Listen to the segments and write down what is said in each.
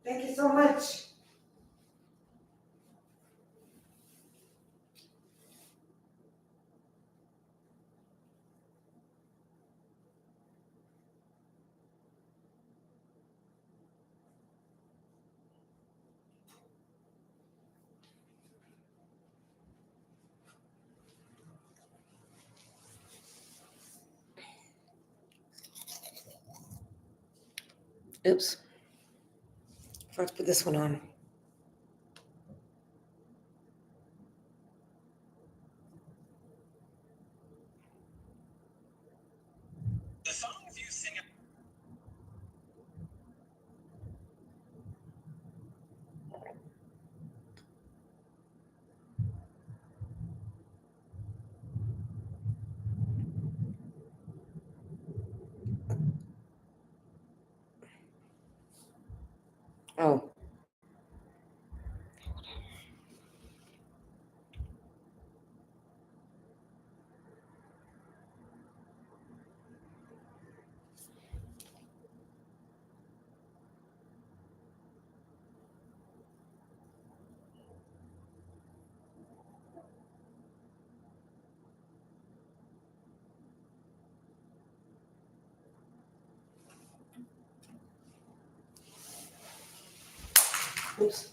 Thank you so much. Oops. Let's put this one on. Oh. Oops.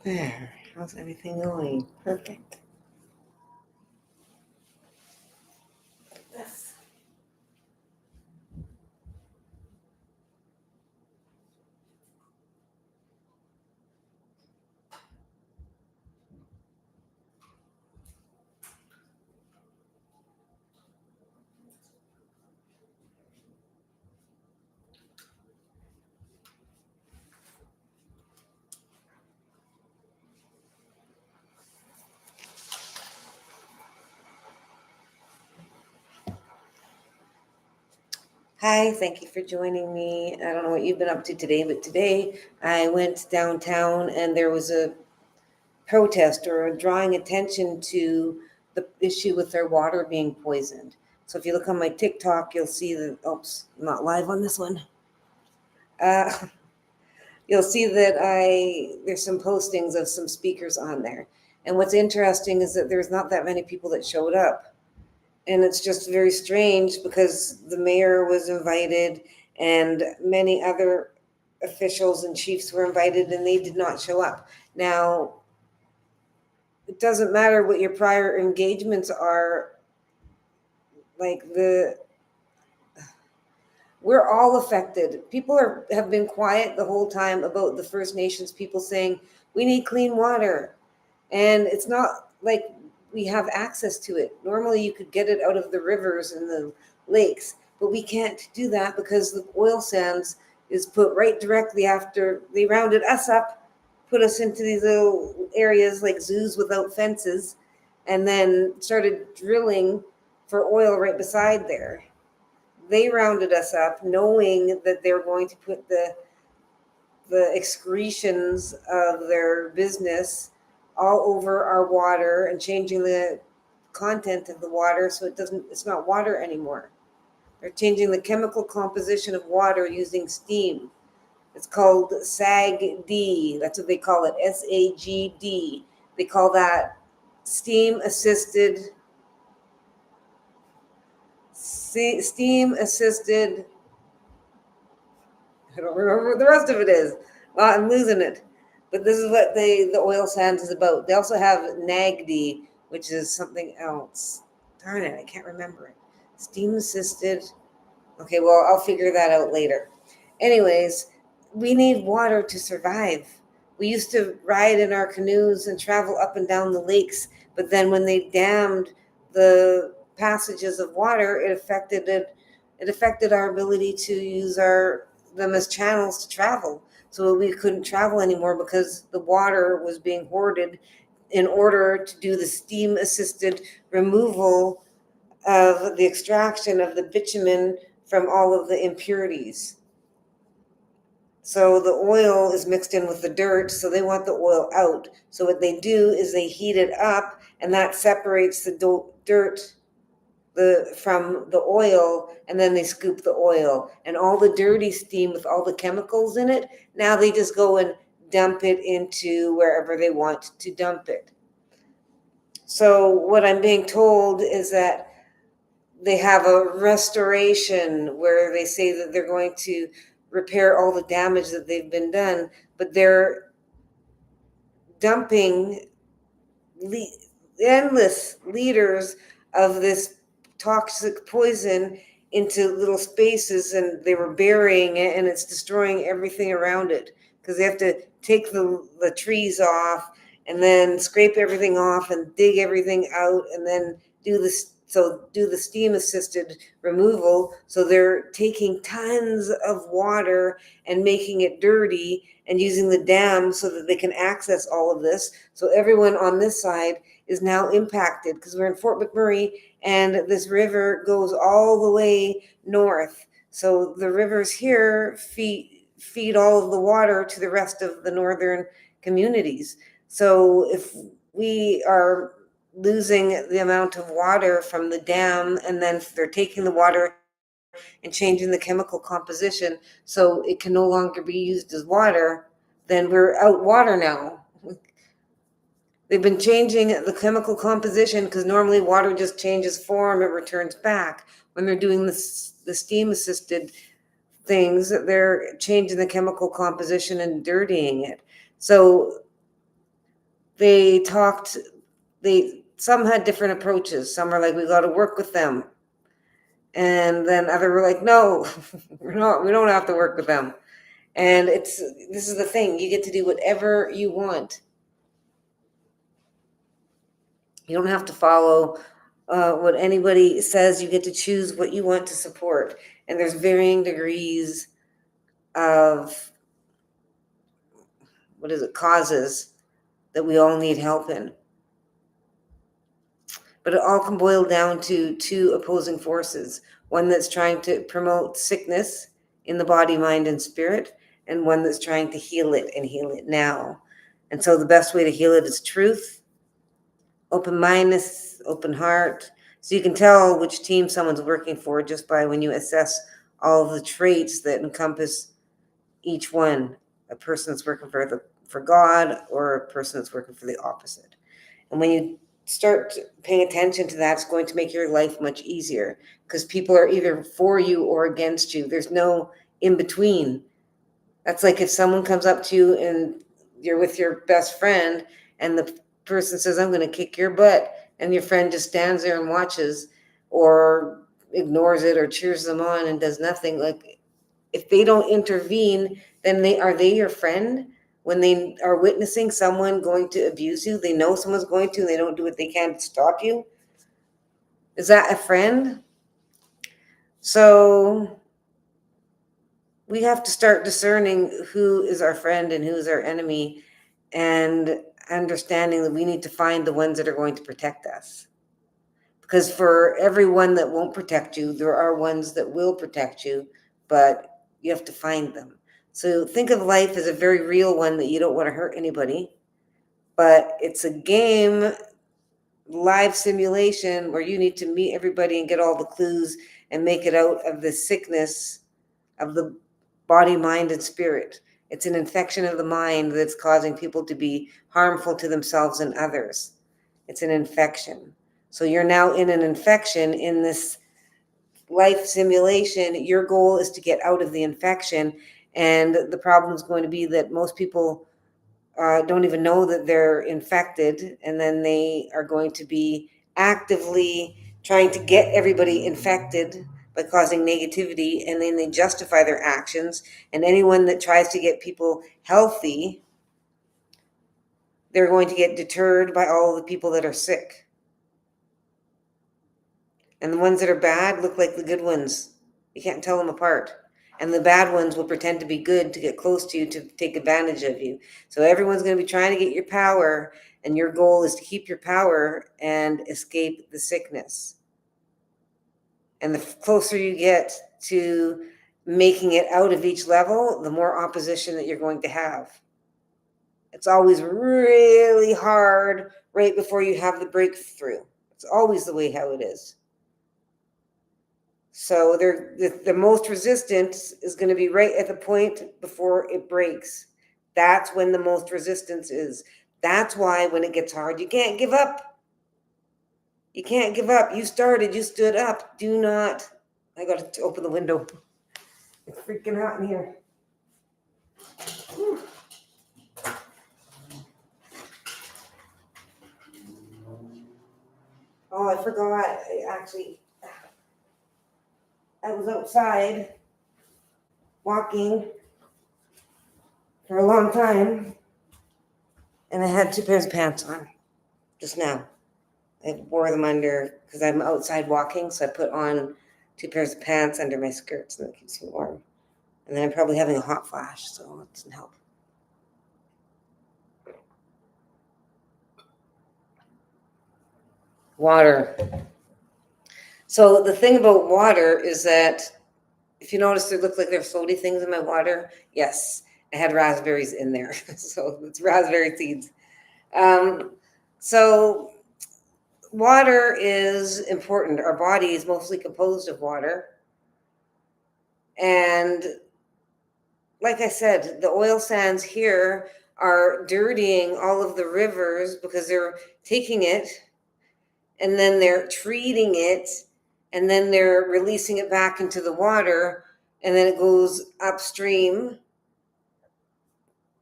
There. How's everything going? Perfect. Yes. Hi, thank you for joining me. I don't know what you've been up to today, but today I went downtown and there was a protest or drawing attention to the issue with their water being poisoned. So if you look on my TikTok, you'll see that, oops, I'm not live on this one. Uh, you'll see that there's some postings of some speakers on there. And what's interesting is that there's not that many people that showed up. And it's just very strange because the mayor was invited and many other officials and chiefs were invited and they did not show up. Now, it doesn't matter what your prior engagements are, like we're all affected. People have been quiet the whole time about the First Nations people saying we need clean water. And it's not like we have access to it. Normally you could get it out of the rivers and the lakes, but we can't do that because the oil sands is put right directly after they rounded us up, put us into these little areas like zoos without fences, and then started drilling for oil right beside there. They rounded us up knowing that they were going to put the the excretions of their business all over our water and changing the content of the water so it's not water anymore. They're changing the chemical composition of water using steam. It's called SAGD. That's what they call it, SAGD. They call that steam assisted I don't remember what the rest of it is. Well, I'm losing it. But this is what the oil sands is about. They also have NAGD, which is something else. Darn it, I can't remember it. Steam assisted. Okay, well, I'll figure that out later. Anyways, we need water to survive. We used to ride in our canoes and travel up and down the lakes, but then when they dammed the passages of water, it affected our ability to use them as channels to travel. So we couldn't travel anymore because the water was being hoarded in order to do the steam assisted removal of the extraction of the bitumen from all of the impurities. So the oil is mixed in with the dirt, so they want the oil out. So what they do is they heat it up, and that separates the dirt from the oil, and then they scoop the oil. And all the dirty steam with all the chemicals in it, now they just go and dump it into wherever they want to dump it. So what I'm being told is that they have a restoration where they say that they're going to repair all the damage that they've been done, but they're dumping endless liters of this toxic poison into little spaces, and they were burying it, and it's destroying everything around it because they have to take the trees off and then scrape everything off and dig everything out and then do the steam assisted removal. So they're taking tons of water and making it dirty and using the dam so that they can access all of this. So everyone on this side is now impacted because we're in Fort McMurray and this river goes all the way north. So the rivers here feed all of the water to the rest of the northern communities. So if we are losing the amount of water from the dam, and then they're taking the water and changing the chemical composition so it can no longer be used as water, then we're out water now. They've been changing the chemical composition because normally water just changes form, it returns back. When they're doing the steam assisted things, they're changing the chemical composition and dirtying it. So some had different approaches. Some are like, we got to work with them. And then others were like, no, we don't have to work with them. And this is the thing, you get to do whatever you want. You don't have to follow what anybody says. You get to choose what you want to support. And there's varying degrees of, causes that we all need help in. But it all can boil down to two opposing forces. One that's trying to promote sickness in the body, mind, and spirit, and one that's trying to heal it and heal it now. And so the best way to heal it is truth, open-mindedness, open heart. So you can tell which team someone's working for just by when you assess all of the traits that encompass each one. A person that's working for God or a person that's working for the opposite. And when you start paying attention to that, it's going to make your life much easier because people are either for you or against you. There's no in between. That's like if someone comes up to you and you're with your best friend and the person says, I'm going to kick your butt, and your friend just stands there and watches or ignores it or cheers them on and does nothing. Like, if they don't intervene, then are they your friend? When they are witnessing someone going to abuse you, they know someone's going to, and they don't do what they can to stop you. Is that a friend? So we have to start discerning who is our friend and who is our enemy, and understanding that we need to find the ones that are going to protect us. Because for everyone that won't protect you, there are ones that will protect you, but you have to find them. So think of life as a very real one that you don't want to hurt anybody, but it's a game, live simulation where you need to meet everybody and get all the clues and make it out of the sickness of the body, mind, and spirit. It's an infection of the mind that's causing people to be harmful to themselves and others. It's an infection. So you're now in an infection in this life simulation. Your goal is to get out of the infection. And the problem is going to be that most people don't even know that they're infected. And then they are going to be actively trying to get everybody infected by causing negativity. And then they justify their actions. And anyone that tries to get people healthy, they're going to get deterred by all the people that are sick. And the ones that are bad look like the good ones. You can't tell them apart. And the bad ones will pretend to be good to get close to you, to take advantage of you. So everyone's going to be trying to get your power, and your goal is to keep your power and escape the sickness. And the closer you get to making it out of each level, the more opposition that you're going to have. It's always really hard right before you have the breakthrough. It's always the way how it is. So the most resistance is going to be right at the point before it breaks. That's when the most resistance is. That's why when it gets hard, you can't give up. You can't give up. You started, you stood up. Do not. I got to open the window. It's freaking hot in here. Whew. Oh, I forgot. I was outside walking for a long time, and I had 2 pairs of pants on just now. I wore them under, because I'm outside walking, so I put on 2 pairs of pants under my skirts, and it keeps me warm. And then I'm probably having a hot flash, so it doesn't help. Water. So the thing about water is that, if you notice, there look like there's floaty things in my water. Yes, I had raspberries in there, so it's raspberry seeds. So water is important. Our body is mostly composed of water. And like I said, the oil sands here are dirtying all of the rivers because they're taking it and then they're treating it and then they're releasing it back into the water, and then it goes upstream,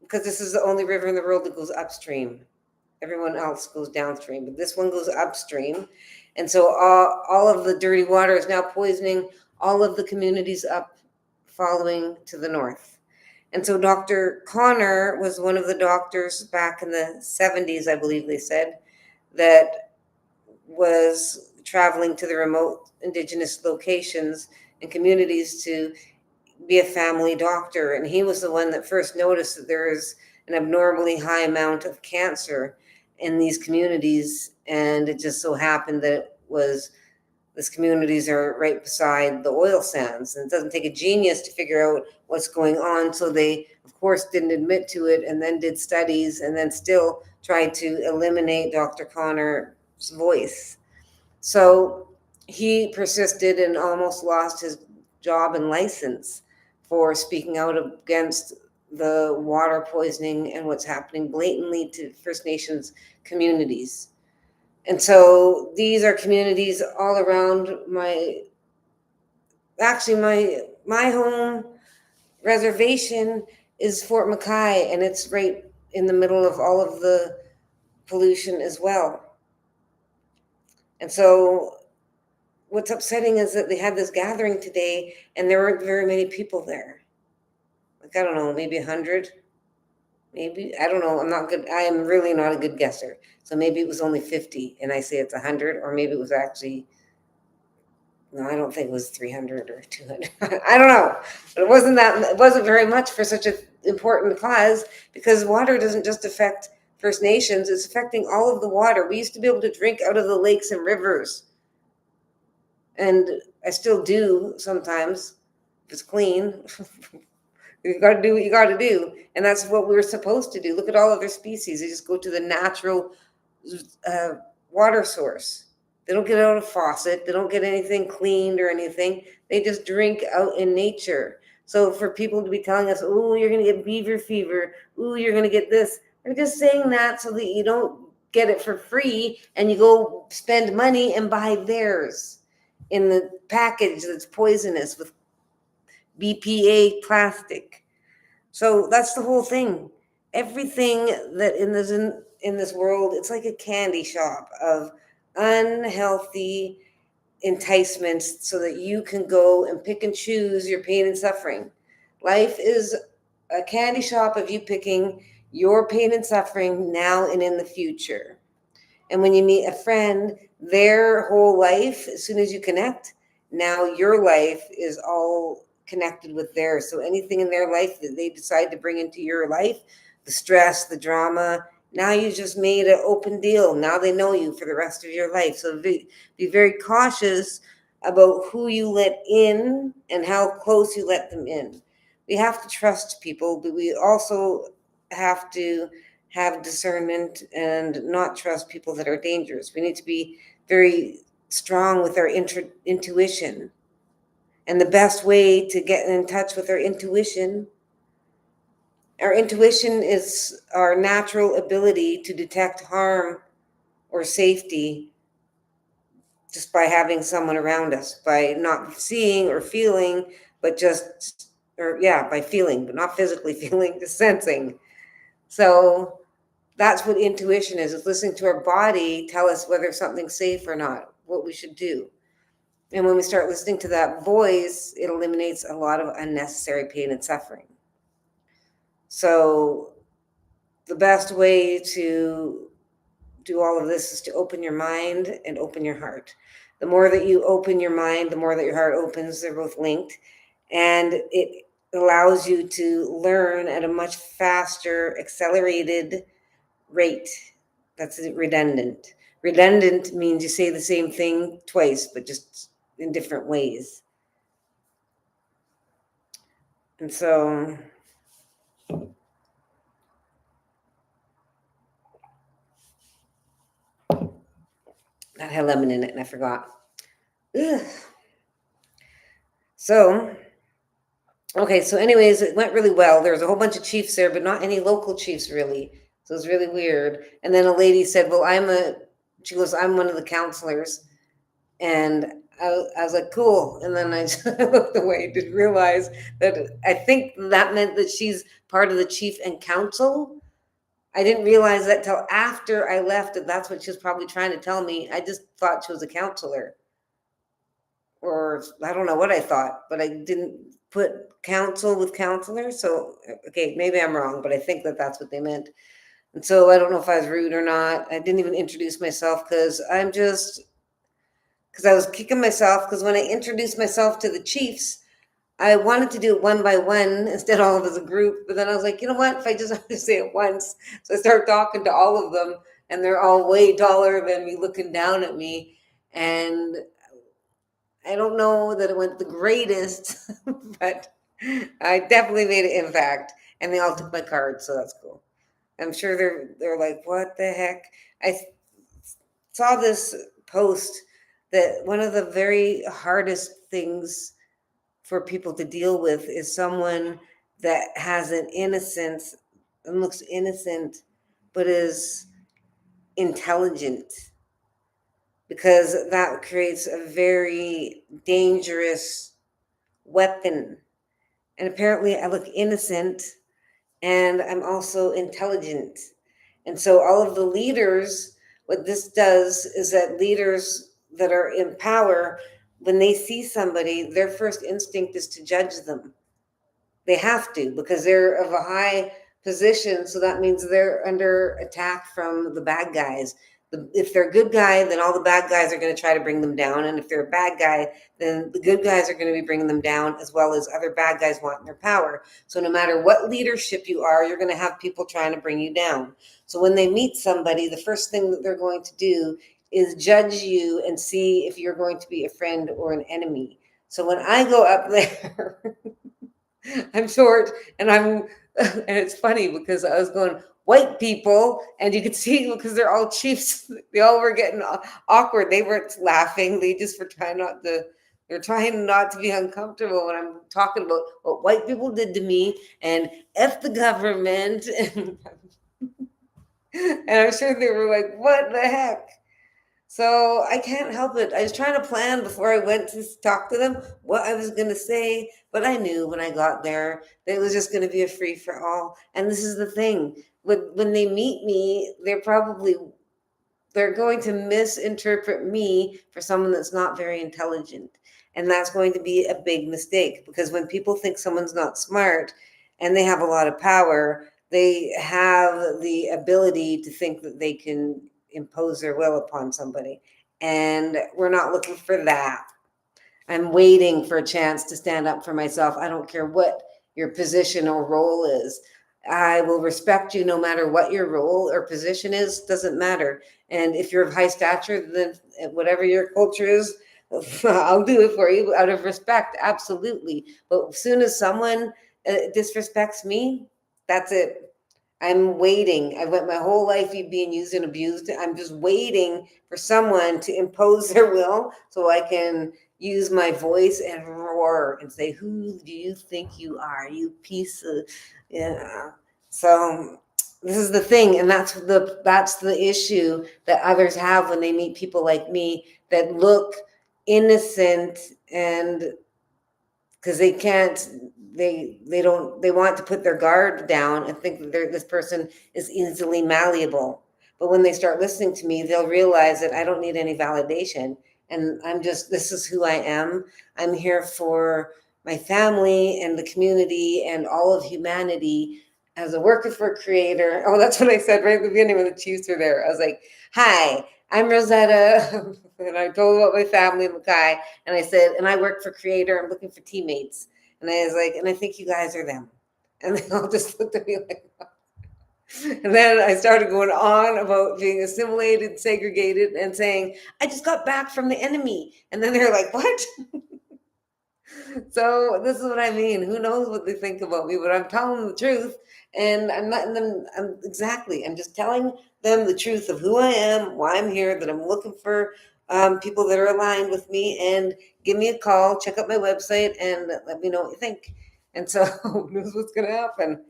because this is the only river in the world that goes upstream. Everyone else goes downstream, but this one goes upstream. And so all of the dirty water is now poisoning all of the communities up following to the north. And so Dr. Connor was one of the doctors back in the 70s, I believe they said, that was traveling to the remote indigenous locations and communities to be a family doctor. And he was the one that first noticed that there is an abnormally high amount of cancer in these communities. And it just so happened that it was, these communities are right beside the oil sands, and it doesn't take a genius to figure out what's going on. So they, of course, didn't admit to it, and then did studies, and then still tried to eliminate Dr. Connor's voice. So he persisted and almost lost his job and license for speaking out against the water poisoning and what's happening blatantly to First Nations communities. And so these are communities all around my home reservation is Fort Mackay, and it's right in the middle of all of the pollution as well. And so what's upsetting is that they had this gathering today and there weren't very many people there. Like, I don't know, maybe 100. Maybe, I don't know. I'm not good. I am really not a good guesser. So maybe it was only 50 and I say it's 100, or maybe it was actually, no, I don't think it was 300 or 200. I don't know. But it wasn't very much for such an important cause, because water doesn't just affect First Nations, it's affecting all of the water. We used to be able to drink out of the lakes and rivers. And I still do sometimes, if it's clean. You got to do what you got to do, and that's what we're supposed to do. Look at all other species; they just go to the natural uh, water source. They don't get out of faucet. They don't get anything cleaned or anything. They just drink out in nature. So for people to be telling us, "Oh, you're going to get beaver fever. Oh, you're going to get this," they're just saying that so that you don't get it for free and you go spend money and buy theirs in the package that's poisonous with BPA plastic. So that's the whole thing. Everything that in this world, it's like a candy shop of unhealthy enticements so that you can go and pick and choose your pain and suffering. Life is a candy shop of you picking your pain and suffering now and in the future. And when you meet a friend, their whole life, as soon as you connect, now your life is all connected with theirs. So anything in their life that they decide to bring into your life, the stress, the drama, now you just made an open deal. Now they know you for the rest of your life. So be very cautious about who you let in and how close you let them in. We have to trust people, but we also have to have discernment and not trust people that are dangerous. We need to be very strong with our intuition. And the best way to get in touch with our intuition is our natural ability to detect harm or safety just by having someone around us, by not seeing or feeling, but just, or yeah, by feeling, but not physically feeling, just sensing. So that's what intuition is. It's listening to our body tell us whether something's safe or not, what we should do. And when we start listening to that voice, it eliminates a lot of unnecessary pain and suffering. So the best way to do all of this is to open your mind and open your heart. The more that you open your mind, the more that your heart opens. They're both linked. And it allows you to learn at a much faster, accelerated rate. That's redundant. Redundant means you say the same thing twice, but just in different ways. And so that had lemon in it and I forgot. Ugh. So, okay, so anyways, it went really well. There was a whole bunch of chiefs there, but not any local chiefs really. So it was really weird. And then a lady said, well, she goes, I'm one of the counselors. And I was like, cool. And then I just looked away, didn't realize that I think that meant that she's part of the chief and council. I didn't realize that till after I left, that that's what she was probably trying to tell me. I just thought she was a counselor. Or I don't know what I thought, but I didn't put counsel with counselor. So, okay, maybe I'm wrong, but I think that that's what they meant. And so I don't know if I was rude or not. I didn't even introduce myself because I was kicking myself because when I introduced myself to the chiefs, I wanted to do it one by one instead of all of as a group. But then I was like, you know what? If I just have to say it once. So I started talking to all of them, and they're all way taller than me, looking down at me. And I don't know that it went the greatest, but I definitely made an impact. And they all took my card, so that's cool. I'm sure they're like, what the heck? I saw this post that one of the very hardest things for people to deal with is someone that has an innocence and looks innocent, but is intelligent, because that creates a very dangerous weapon. And apparently, I look innocent and I'm also intelligent. And so, all of the leaders, what this does is that leaders that are in power, when they see somebody, their first instinct is to judge them. They have to, because they're of a high position. So that means they're under attack from the bad guys. If they're a good guy, then all the bad guys are going to try to bring them down. And if they're a bad guy, then the good guys are going to be bringing them down, as well as other bad guys wanting their power. So no matter what leadership you are, you're going to have people trying to bring you down. So when they meet somebody, the first thing that they're going to do is judge you and see if you're going to be a friend or an enemy. So when I go up there, I'm short, and and it's funny because I was going white people, and you could see because they're all chiefs, they all were getting awkward. They weren't laughing. They just were trying not to. They're trying not to be uncomfortable when I'm talking about what white people did to me and F the government. And I'm sure they were like, what the heck? So I can't help it. I was trying to plan before I went to talk to them what I was going to say, but I knew when I got there that it was just going to be a free for all. And this is the thing: when they meet me, they're going to misinterpret me for someone that's not very intelligent, and that's going to be a big mistake because when people think someone's not smart and they have a lot of power, they have the ability to think that they can impose their will upon somebody, and we're not looking for that. I'm waiting for a chance to stand up for myself. I don't care what your position or role is. I will respect you no matter what your role or position is, doesn't matter. And if you're of high stature, then whatever your culture is, I'll do it for you out of respect, absolutely. But as soon as someone disrespects me, that's it. I'm waiting. I went my whole life being used and abused. I'm just waiting for someone to impose their will so I can use my voice and roar and say, "Who do you think you are, you piece of?" Yeah. So this is the thing, and that's the issue that others have when they meet people like me that look innocent, and because they can't, they want to put their guard down and think that this person is easily malleable. But when they start listening to me, they'll realize that I don't need any validation, and this is who I am. I'm here for my family and the community and all of humanity as a worker for a creator. Oh, that's what I said right at the beginning when the Chiefs were there. I was like, "Hi, I'm Rosetta," and I told about my family, Mackay, and I said, "And I work for Creator. I'm looking for teammates." And I was like, "And I think you guys are them." And they all just looked at me like, and then I started going on about being assimilated, segregated, and saying, "I just got back from the enemy." And then they're like, "What?" So this is what I mean. Who knows what they think about me, but I'm telling them the truth. And I'm letting them, I'm just telling them the truth of who I am, why I'm here, that I'm looking for people that are aligned with me. And give me a call, check out my website, and let me know what you think. And so who knows what's going to happen.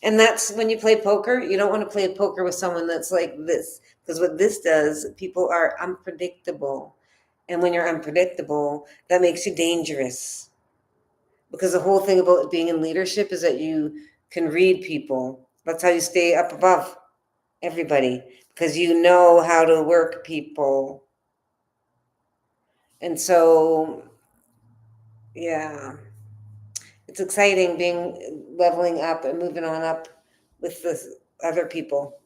And that's when you play poker, you don't want to play poker with someone that's like this. Because what this does, people are unpredictable. And when you're unpredictable, that makes you dangerous. Because the whole thing about being in leadership is that you can read people. That's how you stay up above everybody, because you know how to work people. And so, yeah, it's exciting being leveling up and moving on up with the other people.